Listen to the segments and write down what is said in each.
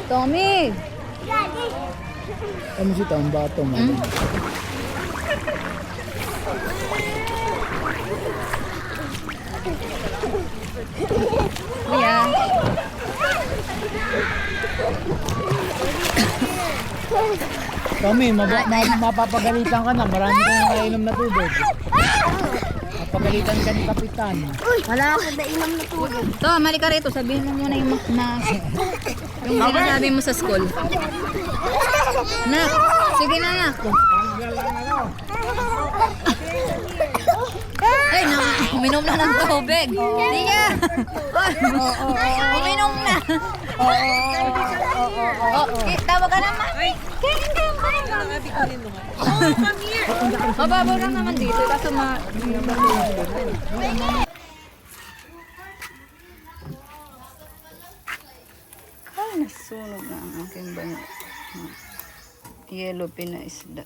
Tommy! Ano si Tom? Bato mo. Kuya. Tommy, mapapagalitan ka na. Marami ka nang nainom na tubig. Mapagalitan ka ni Kapitan. Wala akong nainom na tubig. To, mali ka rito. Sabihin mo muna yung yung sinasabi mo sa school. Nak, sige na nak. Ay, uminom na ng tubig. Sige. Uminom na. Tawag ka naman. Mababaw lang naman dito. Kaso ay, nasunog na ang aking banyo. Yellow pin na isda.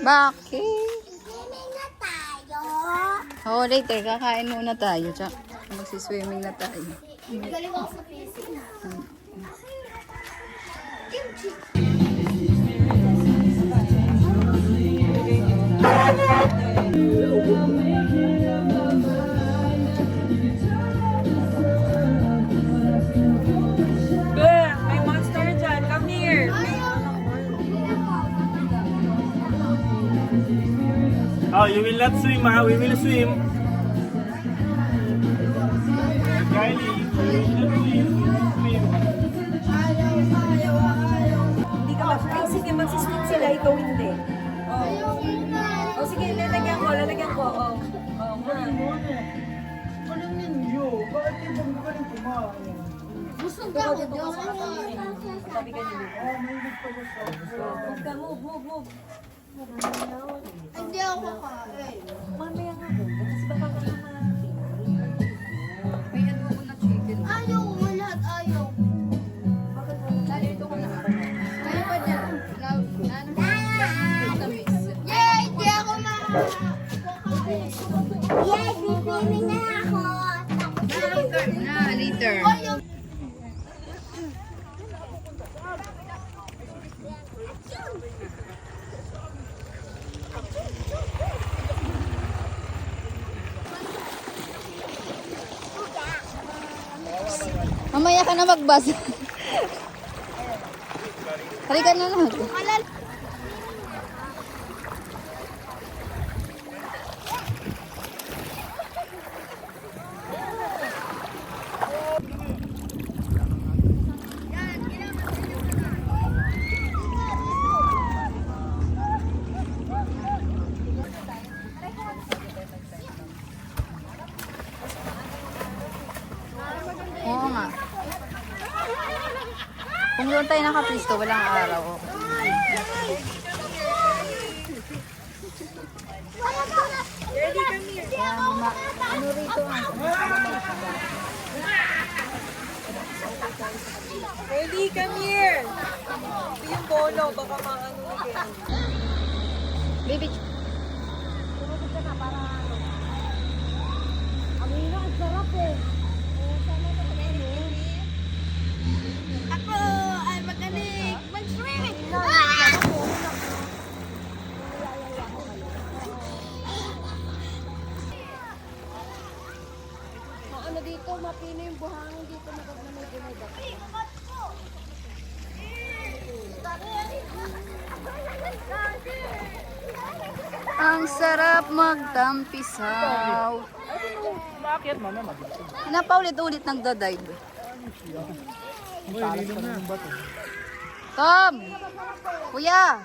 Bakit? Oo, later. Kakain muna tayo. Tsaka magsiswimming na tayo. Galing ako sa PC. May monster dyan. Come here. Oh, you will not swim, ha? We will swim. Kylie, you will not swim. Hindi ka mag-swim. Sige, magsiswim sila. Ikaw hindi. Oh, sige. Lalagyan ko. Oh. Oh, man. Anong ninyo? Bakit hindi mo ka rin kumain? Gusto ko ako Tabi doon. ka nila. Move. Hindi ako kakain. Mamaya nga mo. Kasi baka ka naman. May adobo na chicken. Ayaw, lahat ayaw. Nalito ko na. Kaya pa dyan. Tamis. Yay! Hindi ako Yay! Bibili na ako. Later. Ayaw. Mamaya ka na magbas. Halika na lang. Oo nga. Kung doon tayo nakapisto, walang araw. Ready, come here. Ano rito ah? Ready, come here. Ito yung bolo. Baka maano na kayo. Baby. Ako ay magaling mag-swimming. Ano dito, mapino yung buhangin dito na pag may gumidak. Ang sarap magtampisaw. Bakit mo naman? Pinapaulit-ulit nagdadive. Talas pa ng bato. Tom! Kuya!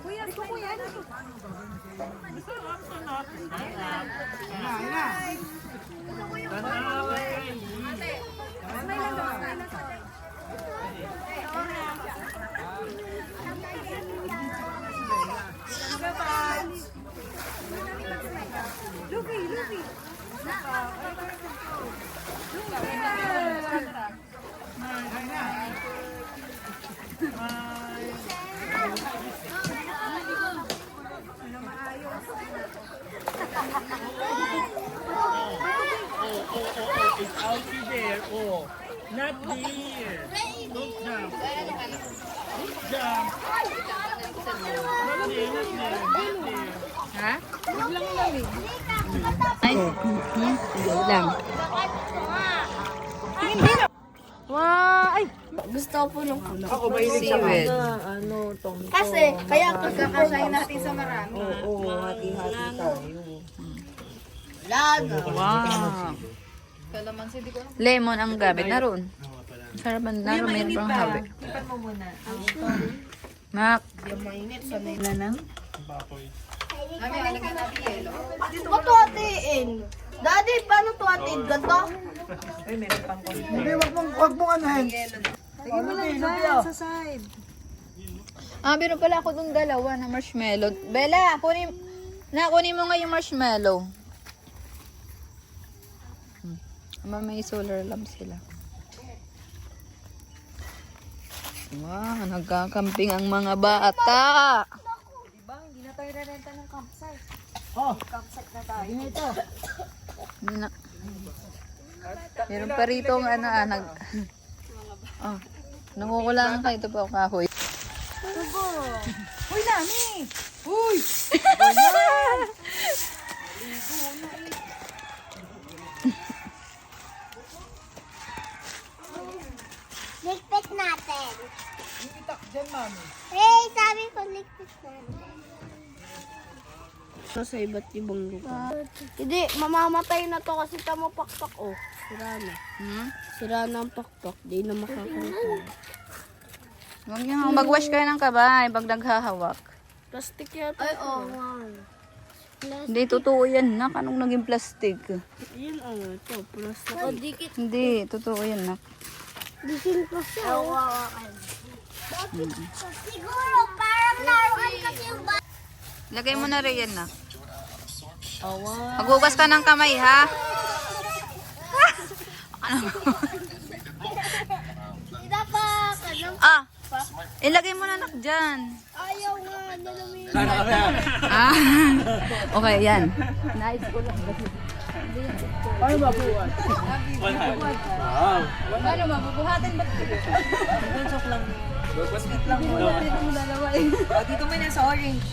Kuya, kuya, ano to? Tanawa, Kylie. Smile lang daw, smile lang sa Luffy, Luffy. It's out there. Oh, not there. Don't jump. Don't jump. Not there, not there, not there. Ha? Ay, lang. Wow! Ay! Gusto ko po nung Ako mahilig sa Seaweed. Kasi, kaya ako kakasayin natin sa marami. Oo, hati-hati tayo. Wow! Lemon ang gabi. Naroon. Sarapan, naroon mayroon pang habi. Ipan mo muna. Mac. Ba't hatiin? Daddy, paano to hatiin? Ganto? Ay, meron pang konti. Hindi, wag mong anuhin. Lagyan mo lang dyan, sa side. Ah, meron pala ako dun dalawa na marshmallow. Bella, kunin mo nga yung marshmallow. May solar lamp sila. Wow, nagkakamping ang mga bata. Diba, hindi na tayo rerenta ng campsite. Oh, Campsite na tayo. ito. Hindi na. Meron pa rito ang oh, nangukulangan ka. Ito pa ang kahoy. Uy, Nani! Uy! Ligpit natin. Itak dyan, mami. Hey, sabi ko ligpit natin. Sa iba't ibang lugar. Hindi, mamamatay na to kasi tamo pakpak oh. Sira na. Sira na ang pakpak. Di na makakalimutan. Huwag niyo mag-wash kayo ng kabay pag naghahawak. Plastic yata. Ay, oo. Hindi, totoo yan, nak. Anong naging plastic? Yun ano, ito. Plastic. O, dikit. Hindi, totoo yan, nak. Disin pa siya. Siguro, parang naroon kasi yung ba... Lagay mo na rin yan, nak. Maghugas ka ng kamay, ha? Hindi pa, kanang... Ah! Ilagay mo na, nak, dyan. Ayaw nga, nalamin. Ah! Okay, yan. Paano mabuhat? Wow. Paano mabubuhatin ba? Joke lang. Sweet lang mo. Dito mo na sa orange.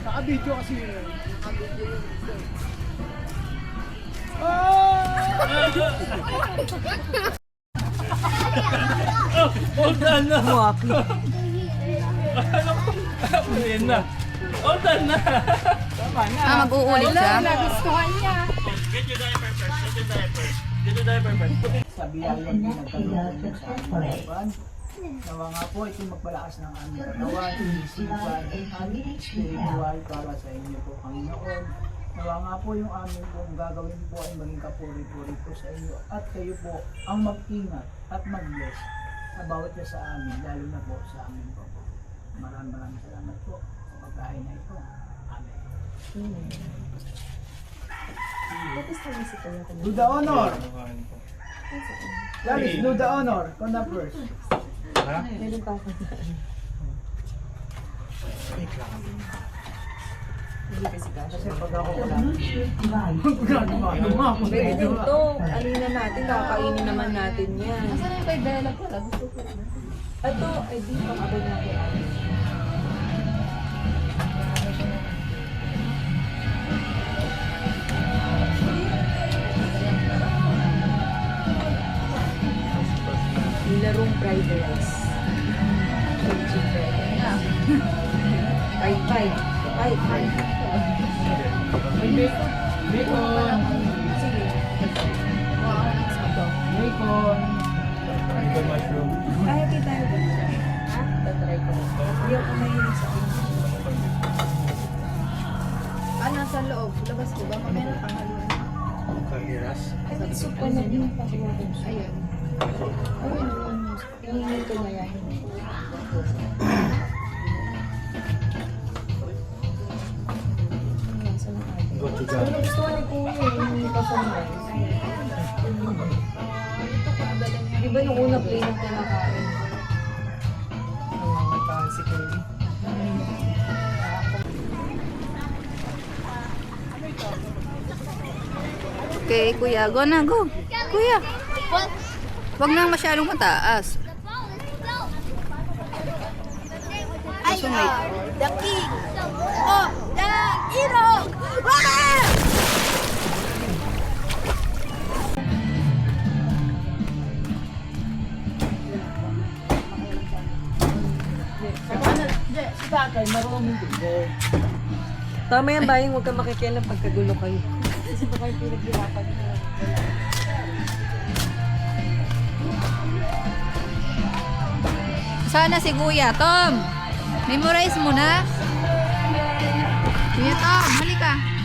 Naka-video kasi yun. Oh, done na. Muwaki. Ayan na. Oh, done na. Ah, mag-uulit siya? Nagustuhan niya. Get your diaper first. Get your diaper. Get your diaper first. Sabi yan yung pinagkaloob sa katawan. Nawa nga po, ito magpalakas ng aming katawan, isipan, aming spiritual para sa inyo po, Panginoon. Nawa nga po yung aming pong gagawin po ay maging kapuri-puri po sa inyo at kayo po ang mag-ingat at mag-bless sa bawat isa sa amin, lalo na po sa amin po. Maraming salamat po sa pagkain na ito. Amen. Do the honor. Lalis, do the honor. Ikaw na first. Meron pa ako. Hindi kasi ka. Kasi pag ako wala, magkano Pwede din to. Alina natin, kakainin naman natin yan. Nasaan yung kay Bella pala? Gusto ko. Ito, ay di pa kabay natin. Nilarong fried rice. Five. Bacon. Sige. Bacon. Bacon mushroom. Kaya kita tayo. Ha? Tatry ko. Hindi ako mahilig sa akin. Sa loob, labas ko ba? Mamaya na panghaluan. Kaliras. Ayun. Hingin ko na yan. Gochujang. Gusto ko ni Kuya, yung kasama. Di ba nung una plain ang kinakain? Nangangataan si Kuya. Okay, kuya. Go na, go. Kuya. Wag na masyadong mataas. Ay, So, may- the king of the Irog! Ah! Si tatay, marunong din. Tama yan, Bayang. Huwag kang makikialam pagkagulo kayo. Kasi baka yung pinaghirapan niyo. Sana si Kuya Tom. Memorize mo na. Kuya Tom, halika.